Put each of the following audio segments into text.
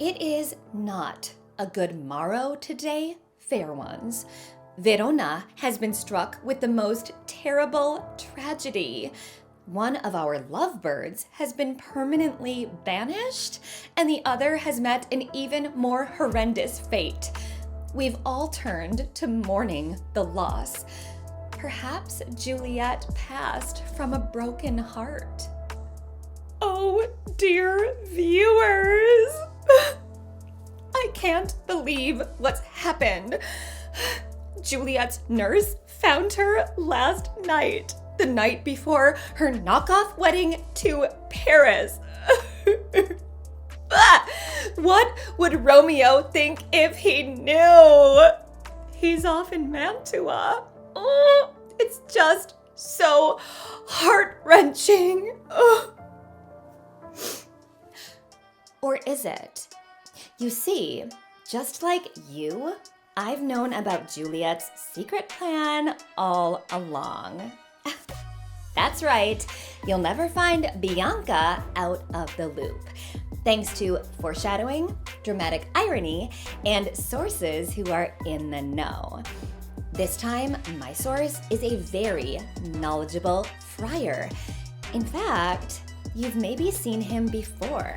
It is not a good morrow today, fair ones. Verona has been struck with the most terrible tragedy. One of our lovebirds has been permanently banished, and the other has met an even more horrendous fate. We've all turned to mourning the loss. Perhaps Juliet passed from a broken heart. Oh, dear viewers, I can't believe what's happened. Juliet's nurse found her last night, the night before her knockoff wedding to Paris. What would Romeo think if he knew? He's off in Mantua. Oh, it's just so heart-wrenching. Oh. Or is it? You see, just like you, I've known about Juliet's secret plan all along. That's right, you'll never find Bianca out of the loop. Thanks to foreshadowing, dramatic irony, and sources who are in the know. This time, my source is a very knowledgeable friar. In fact, you've maybe seen him before.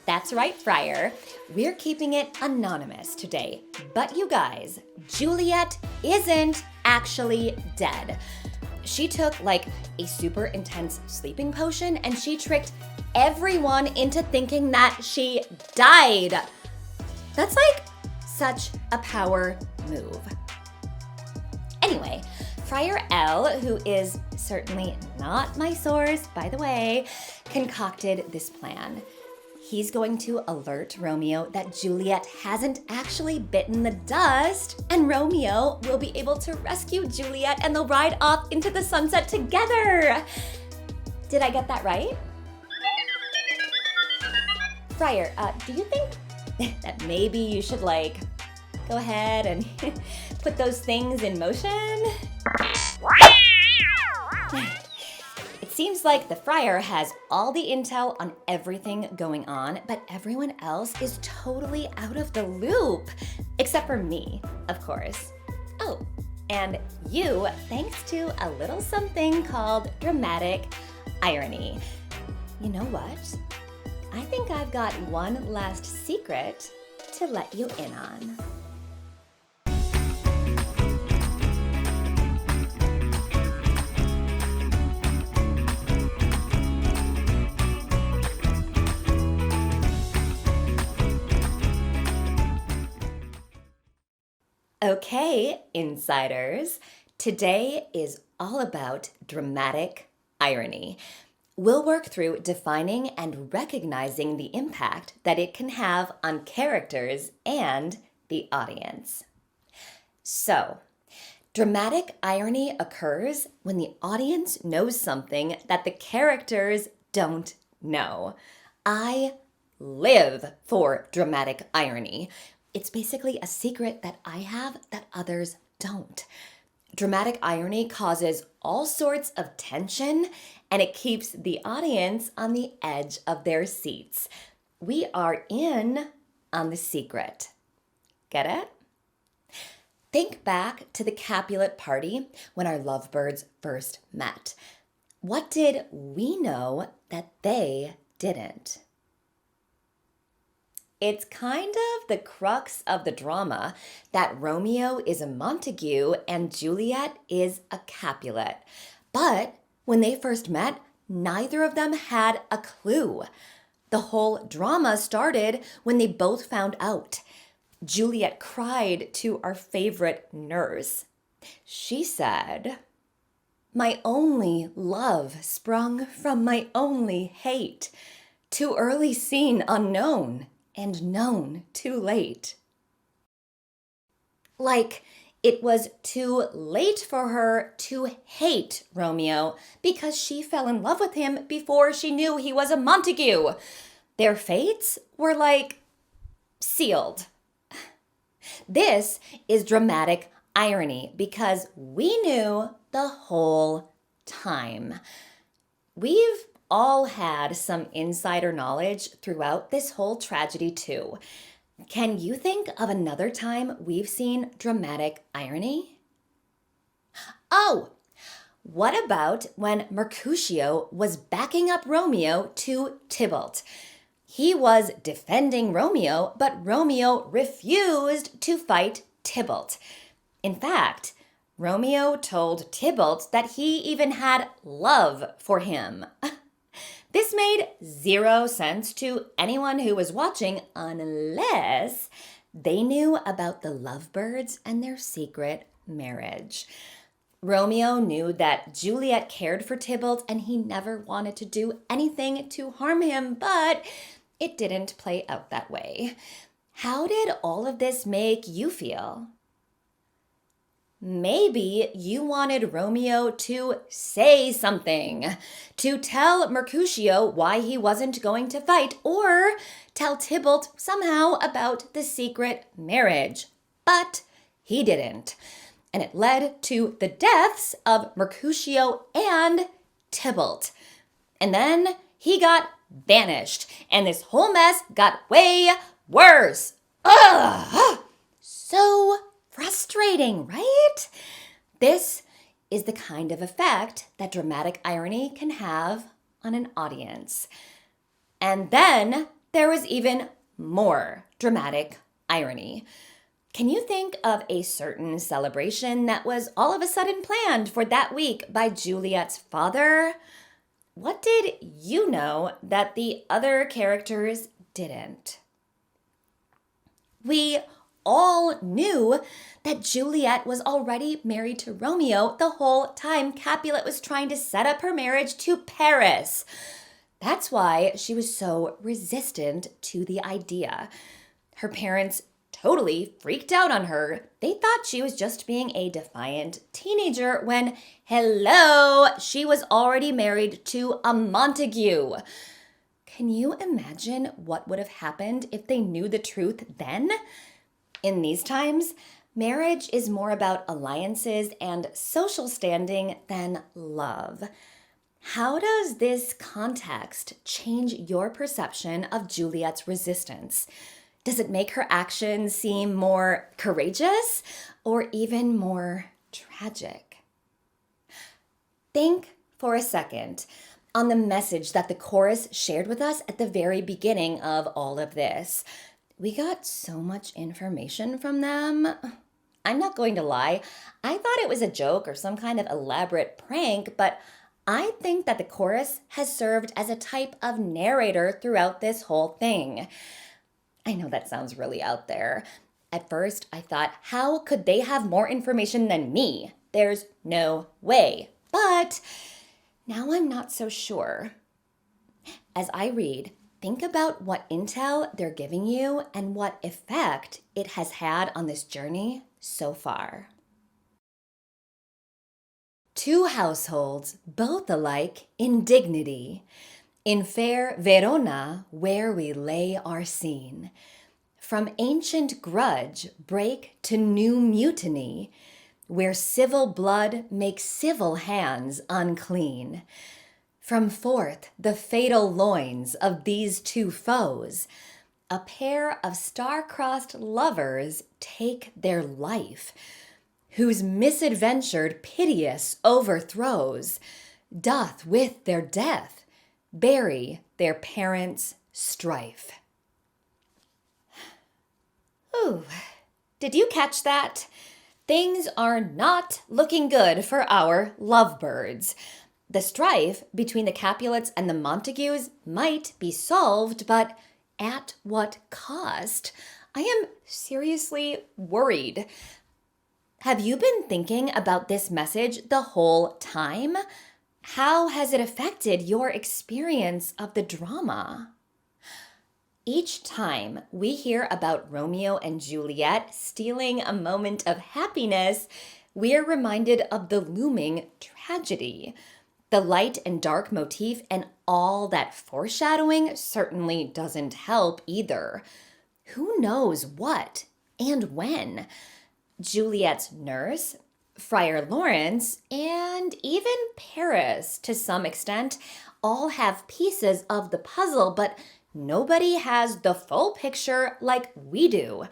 That's right, Friar. We're keeping it anonymous today. But you guys, Juliet isn't actually dead. She took like a super intense sleeping potion and she tricked everyone into thinking that she died. That's like such a power move. Anyway, Friar L, who is certainly not my source, by the way, concocted this plan. He's going to alert Romeo that Juliet hasn't actually bitten the dust, and Romeo will be able to rescue Juliet and they'll ride off into the sunset together. Did I get that right? Friar, do you think that maybe you should go ahead and put those things in motion? It seems like the Friar has all the intel on everything going on, but everyone else is totally out of the loop. Except for me, of course. Oh, and you, thanks to a little something called dramatic irony. You know what? I think I've got one last secret to let you in on. Okay, insiders, today is all about dramatic irony. We'll work through defining and recognizing the impact that it can have on characters and the audience. So, dramatic irony occurs when the audience knows something that the characters don't know. I live for dramatic irony. It's basically a secret that I have that others don't. Dramatic irony causes all sorts of tension, and it keeps the audience on the edge of their seats. We are in on the secret. Get it? Think back to the Capulet party when our lovebirds first met. What did we know that they didn't? It's kind of the crux of the drama that Romeo is a Montague and Juliet is a Capulet. But when they first met, neither of them had a clue. The whole drama started when they both found out. Juliet cried to our favorite nurse. She said, "My only love sprung from my only hate. Too early seen unknown, and known too late." Like it was too late for her to hate Romeo because she fell in love with him before she knew he was a Montague. Their fates were sealed. This is dramatic irony because we knew the whole time. We've all had some insider knowledge throughout this whole tragedy too. Can you think of another time we've seen dramatic irony? Oh, what about when Mercutio was backing up Romeo to Tybalt? He was defending Romeo, but Romeo refused to fight Tybalt. In fact, Romeo told Tybalt that he even had love for him. This made zero sense to anyone who was watching unless they knew about the lovebirds and their secret marriage. Romeo knew that Juliet cared for Tybalt and he never wanted to do anything to harm him, but it didn't play out that way. How did all of this make you feel? Maybe you wanted Romeo to say something, to tell Mercutio why he wasn't going to fight, or tell Tybalt somehow about the secret marriage. But he didn't. And it led to the deaths of Mercutio and Tybalt. And then he got banished, and this whole mess got way worse. Ugh! So frustrating, right? This is the kind of effect that dramatic irony can have on an audience. And then there was even more dramatic irony. Can you think of a certain celebration that was all of a sudden planned for that week by Juliet's father? What did you know that the other characters didn't? We all knew that Juliet was already married to Romeo the whole time Capulet was trying to set up her marriage to Paris. That's why she was so resistant to the idea. Her parents totally freaked out on her. They thought she was just being a defiant teenager when, hello, she was already married to a Montague. Can you imagine what would have happened if they knew the truth then? In these times, marriage is more about alliances and social standing than love. How does this context change your perception of Juliet's resistance? Does it make her actions seem more courageous or even more tragic? Think for a second on the message that the chorus shared with us at the very beginning of all of this. We got so much information from them. I'm not going to lie, I thought it was a joke or some kind of elaborate prank, but I think that the chorus has served as a type of narrator throughout this whole thing. I know that sounds really out there. At first, I thought, how could they have more information than me? There's no way. But now I'm not so sure. As I read, think about what intel they're giving you and what effect it has had on this journey so far. Two households, both alike in dignity, in fair Verona where we lay our scene. From ancient grudge break to new mutiny, where civil blood makes civil hands unclean. From forth the fatal loins of these two foes, a pair of star-crossed lovers take their life, whose misadventured piteous overthrows doth with their death bury their parents' strife. Ooh, did you catch that? Things are not looking good for our lovebirds. The strife between the Capulets and the Montagues might be solved, but at what cost? I am seriously worried. Have you been thinking about this message the whole time? How has it affected your experience of the drama? Each time we hear about Romeo and Juliet stealing a moment of happiness, we are reminded of the looming tragedy. The light and dark motif and all that foreshadowing certainly doesn't help either. Who knows what and when? Juliet's nurse, Friar Lawrence, and even Paris, to some extent, all have pieces of the puzzle, but nobody has the full picture like we do.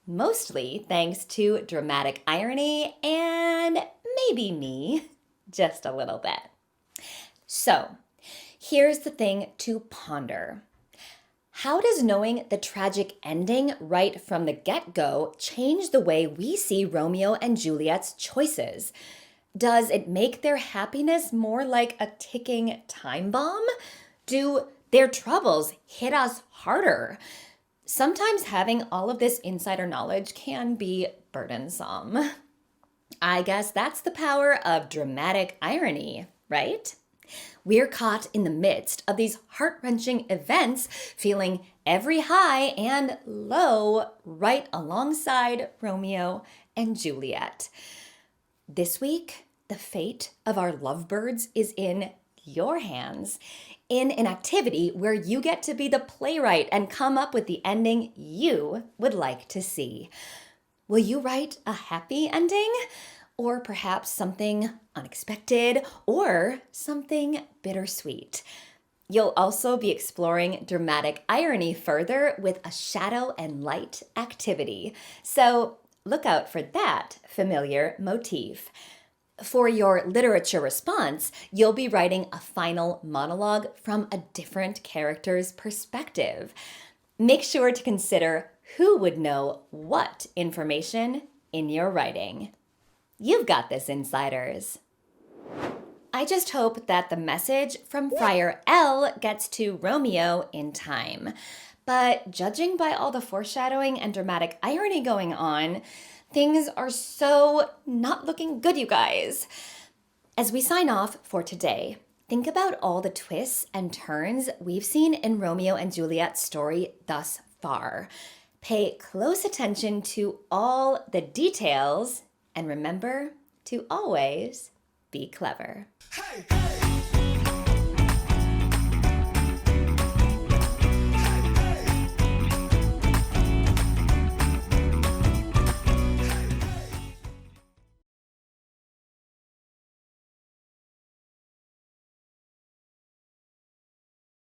Mostly thanks to dramatic irony and maybe me, just a little bit. So, here's the thing to ponder. How does knowing the tragic ending right from the get-go change the way we see Romeo and Juliet's choices? Does it make their happiness more like a ticking time bomb? Do their troubles hit us harder? Sometimes having all of this insider knowledge can be burdensome. I guess that's the power of dramatic irony, right? We're caught in the midst of these heart-wrenching events, feeling every high and low right alongside Romeo and Juliet. This week, the fate of our lovebirds is in your hands, in an activity where you get to be the playwright and come up with the ending you would like to see. Will you write a happy ending? Or perhaps something unexpected, or something bittersweet. You'll also be exploring dramatic irony further with a shadow and light activity. So look out for that familiar motif. For your literature response, you'll be writing a final monologue from a different character's perspective. Make sure to consider who would know what information in your writing. You've got this, insiders. I just hope that the message from Friar L gets to Romeo in time. But judging by all the foreshadowing and dramatic irony going on, things are so not looking good, you guys. As we sign off for today, think about all the twists and turns we've seen in Romeo and Juliet's story thus far. Pay close attention to all the details. And remember to always be clever. Hey, hey.